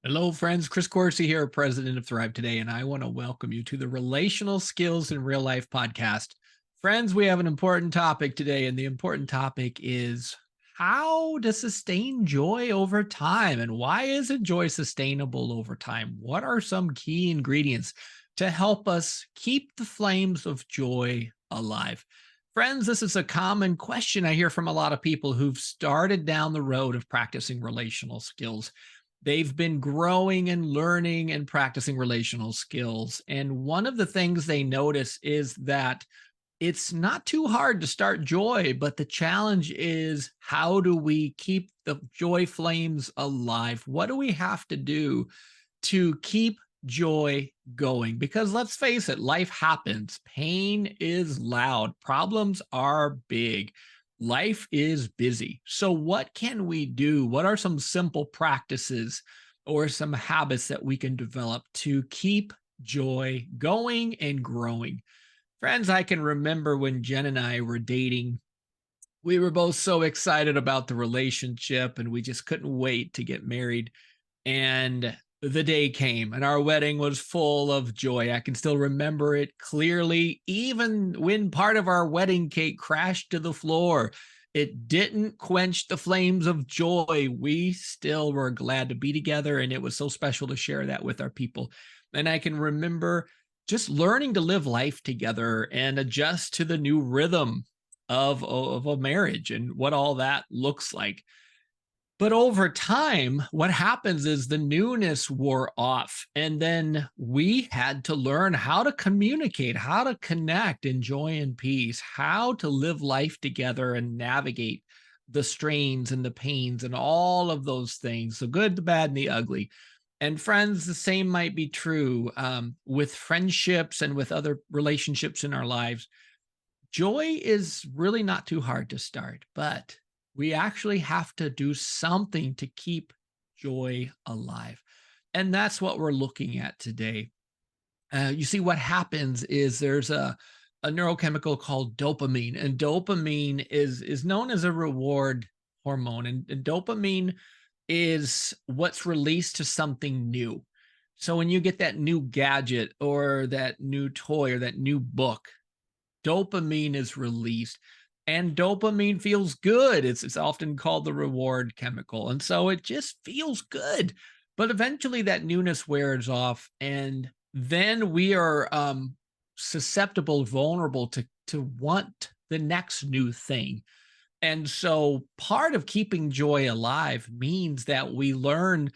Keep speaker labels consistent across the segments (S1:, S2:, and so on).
S1: Hello, friends. Chris Corsi here, president of Thrive Today, and I want to welcome you to the Relational Skills in Real Life podcast. Friends, we have an important topic today, and the important topic is how to sustain joy over time. And why isn't joy sustainable over time? What are some key ingredients to help us keep the flames of joy alive? Friends, this is a common question I hear from a lot of people who've started down the road of practicing relational skills. They've been growing and learning and practicing relational skills. And one of the things they notice is that it's not too hard to start joy, but the challenge is how do we keep the joy flames alive? What do we have to do to keep joy going? Because let's face it, life happens. Pain is loud. Problems are big. Life is busy. So, what can we do? What are some simple practices or some habits that we can develop to keep joy going and growing? Friends, I can remember when Jen and I were dating, we were both so excited about the relationship and we just couldn't wait to get married. And the day came and our wedding was full of joy. I can still remember it clearly, even when part of our wedding cake crashed to the floor. It didn't quench the flames of joy. We still were glad to be together, and it was so special to share that with our people. And I can remember just learning to live life together and adjust to the new rhythm of a marriage and what all that looks like. But over time, what happens is the newness wore off. And then we had to learn how to communicate, how to connect in joy and peace, how to live life together and navigate the strains and the pains and all of those things, the good, the bad, and the ugly. And friends, the same might be true with friendships and with other relationships in our lives. Joy is really not too hard to start, but we actually have to do something to keep joy alive. And that's what we're looking at today. You see, what happens is there's a neurochemical called dopamine, and dopamine is known as a reward hormone. And dopamine is what's released to something new. So when you get that new gadget or that new toy or that new book, dopamine is released, and dopamine feels good. It's often called the reward chemical, and so it just feels good. But eventually that newness wears off, and then we are susceptible, vulnerable to want the next new thing. And so part of keeping joy alive means that we learn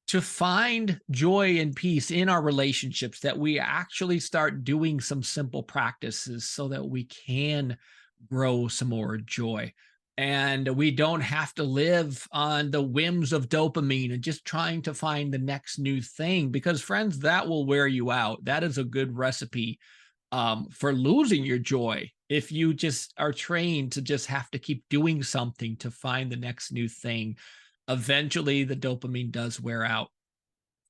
S1: to find joy and peace in our relationships, that we actually start doing some simple practices so that we can grow some more joy. And we don't have to live on the whims of dopamine and just trying to find the next new thing, because, friends, that will wear you out. That is a good recipe for losing your joy. If you just are trained to just have to keep doing something to find the next new thing, eventually the dopamine does wear out.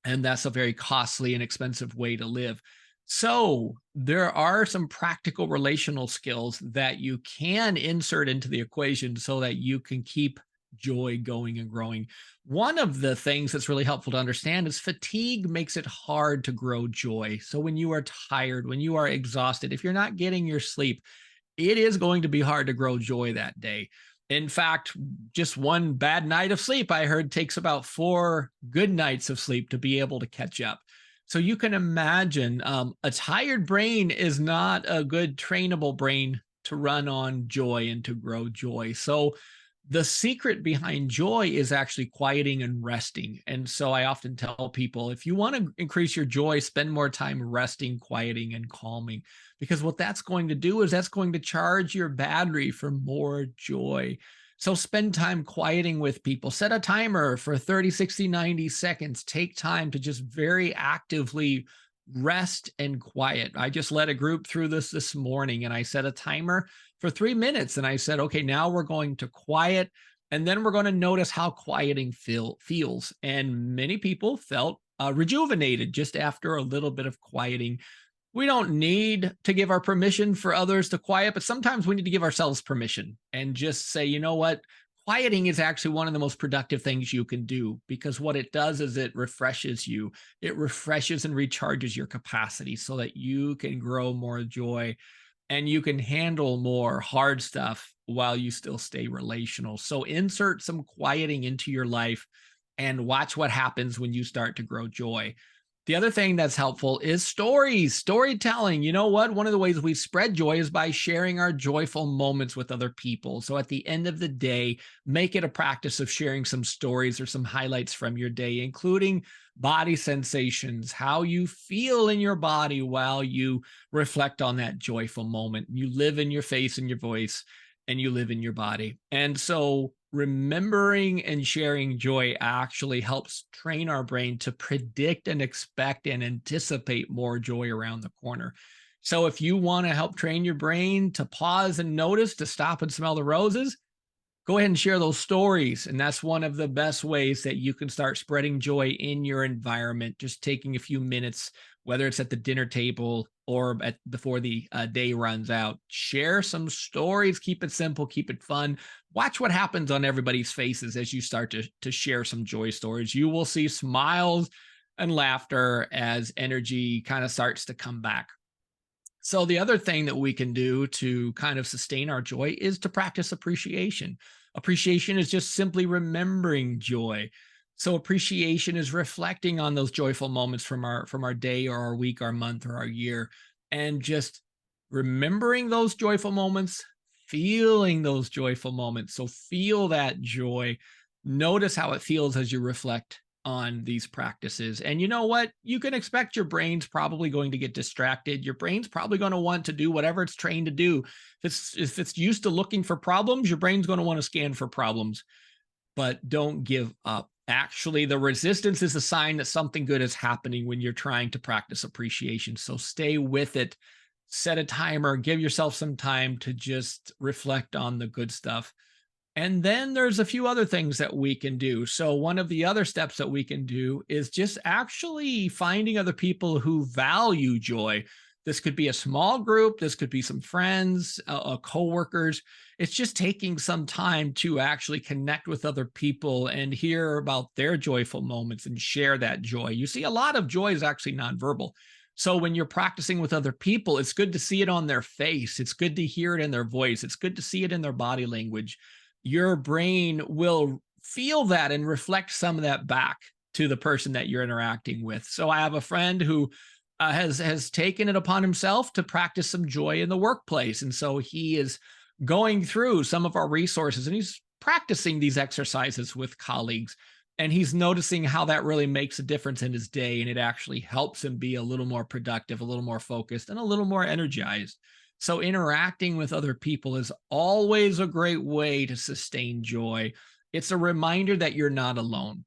S1: And that's a very costly and expensive way to live. So, there are some practical relational skills that you can insert into the equation so that you can keep joy going and growing. One of the things that's really helpful to understand is fatigue makes it hard to grow joy. So, when you are tired, when you are exhausted, if you're not getting your sleep, it is going to be hard to grow joy that day. In fact, just one bad night of sleep, I heard, takes about 4 good nights of sleep to be able to catch up. So you can imagine a tired brain is not a good trainable brain to run on joy and to grow joy. So the secret behind joy is actually quieting and resting. And so I often tell people, if you want to increase your joy, spend more time resting, quieting, and calming, because what that's going to do is that's going to charge your battery for more joy. So spend time quieting with people. Set a timer for 30, 60, 90 seconds. Take time to just very actively rest and quiet. I just led a group through this morning, and I set a timer for 3 minutes. And I said, okay, now we're going to quiet, and then we're going to notice how quieting feels. And many people felt rejuvenated just after a little bit of quieting. We don't need to give our permission for others to quiet, but sometimes we need to give ourselves permission and just say, you know what? quieting is actually one of the most productive things you can do, because what it does is it refreshes you. It refreshes and recharges your capacity so that you can grow more joy and you can handle more hard stuff while you still stay relational. So insert some quieting into your life and watch what happens when you start to grow joy. The other thing that's helpful is stories, storytelling. You know what? One of the ways we spread joy is by sharing our joyful moments with other people. So at the end of the day, make it a practice of sharing some stories or some highlights from your day, including body sensations, how you feel in your body while you reflect on that joyful moment. You live in your face and your voice, and you live in your body. And so remembering and sharing joy actually helps train our brain to predict and expect and anticipate more joy around the corner. So if you want to help train your brain to pause and notice, to stop and smell the roses, go ahead and share those stories. And that's one of the best ways that you can start spreading joy in your environment. Just taking a few minutes, whether it's at the dinner table or before the day runs out, share some stories, keep it simple, keep it fun. Watch what happens on everybody's faces as you start to share some joy stories. You will see smiles and laughter as energy kind of starts to come back. So, the other thing that we can do to kind of sustain our joy is to practice appreciation. Appreciation is just simply remembering joy. So, appreciation is reflecting on those joyful moments from our day or our week, our month or our year, and just remembering those joyful moments, feeling those joyful moments. So, feel that joy. Notice how it feels as you reflect on these practices. And you know what? You can expect your brain's probably going to get distracted. Your brain's probably going to want to do whatever it's trained to do. If it's used to looking for problems, your brain's going to want to scan for problems. But don't give up. Actually, the resistance is a sign that something good is happening when you're trying to practice appreciation. So stay with it. Set a timer, give yourself some time to just reflect on the good stuff. And then there's a few other things that we can do. So, one of the other steps that we can do is just actually finding other people who value joy. This could be a small group, this could be some friends, coworkers. It's just taking some time to actually connect with other people and hear about their joyful moments and share that joy. You see, a lot of joy is actually nonverbal. So when you're practicing with other people, it's good to see it on their face. It's good to hear it in their voice. It's good to see it in their body language. Your brain will feel that and reflect some of that back to the person that you're interacting with. So I have a friend who has taken it upon himself to practice some joy in the workplace, and so he is going through some of our resources and he's practicing these exercises with colleagues. And he's noticing how that really makes a difference in his day. And it actually helps him be a little more productive, a little more focused, and a little more energized. So, interacting with other people is always a great way to sustain joy. It's a reminder that you're not alone.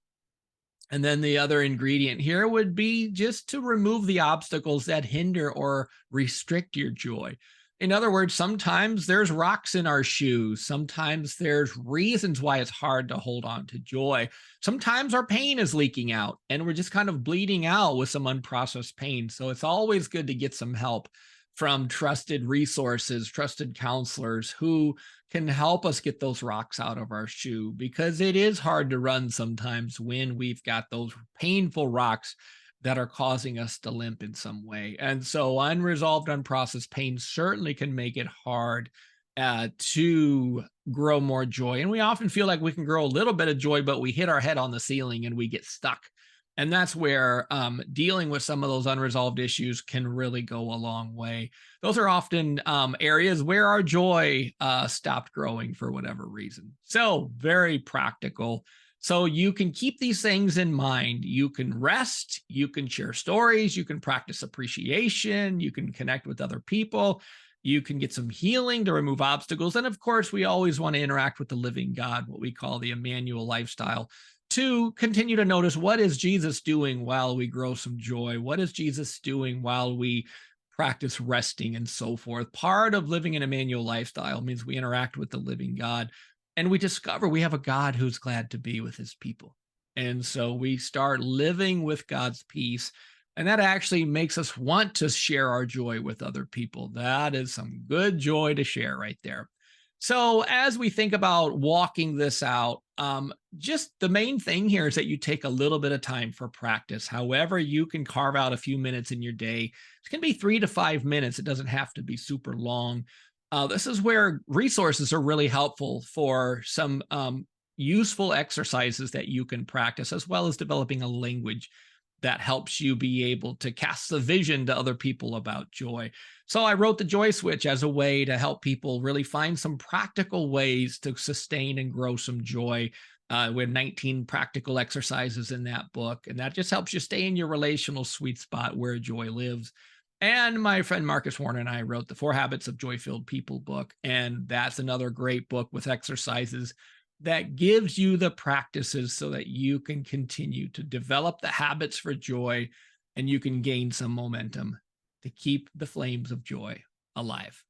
S1: And then the other ingredient here would be just to remove the obstacles that hinder or restrict your joy. In other words, sometimes there's rocks in our shoes. Sometimes there's reasons why it's hard to hold on to joy. Sometimes our pain is leaking out and we're just kind of bleeding out with some unprocessed pain. So it's always good to get some help from trusted resources, trusted counselors who can help us get those rocks out of our shoe, because it is hard to run sometimes when we've got those painful rocks that are causing us to limp in some way. And so unresolved, unprocessed pain certainly can make it hard to grow more joy. And we often feel like we can grow a little bit of joy, but we hit our head on the ceiling and we get stuck. And that's where dealing with some of those unresolved issues can really go a long way. Those are often areas where our joy stopped growing for whatever reason. So, very practical. So, you can keep these things in mind. You can rest, you can share stories, you can practice appreciation, you can connect with other people, you can get some healing to remove obstacles. And of course, we always want to interact with the living God, what we call the Emmanuel lifestyle, to continue to notice what is Jesus doing while we grow some joy? What is Jesus doing while we practice resting and so forth? Part of living an Emmanuel lifestyle means we interact with the living God and we discover we have a God who's glad to be with his people. And so we start living with God's peace. And that actually makes us want to share our joy with other people. That is some good joy to share right there. So, as we think about walking this out, just the main thing here is that you take a little bit of time for practice. However, you can carve out a few minutes in your day. It can be 3 to 5 minutes. It doesn't have to be super long. This is where resources are really helpful for some useful exercises that you can practice, as well as developing a language that helps you be able to cast the vision to other people about joy. So I wrote the Joy Switch as a way to help people really find some practical ways to sustain and grow some joy. We have 19 practical exercises in that book, and that just helps you stay in your relational sweet spot where joy lives. And my friend Marcus Warner and I wrote the 4 Habits of Joy Filled People book, and that's another great book with exercises that gives you the practices so that you can continue to develop the habits for joy and you can gain some momentum to keep the flames of joy alive.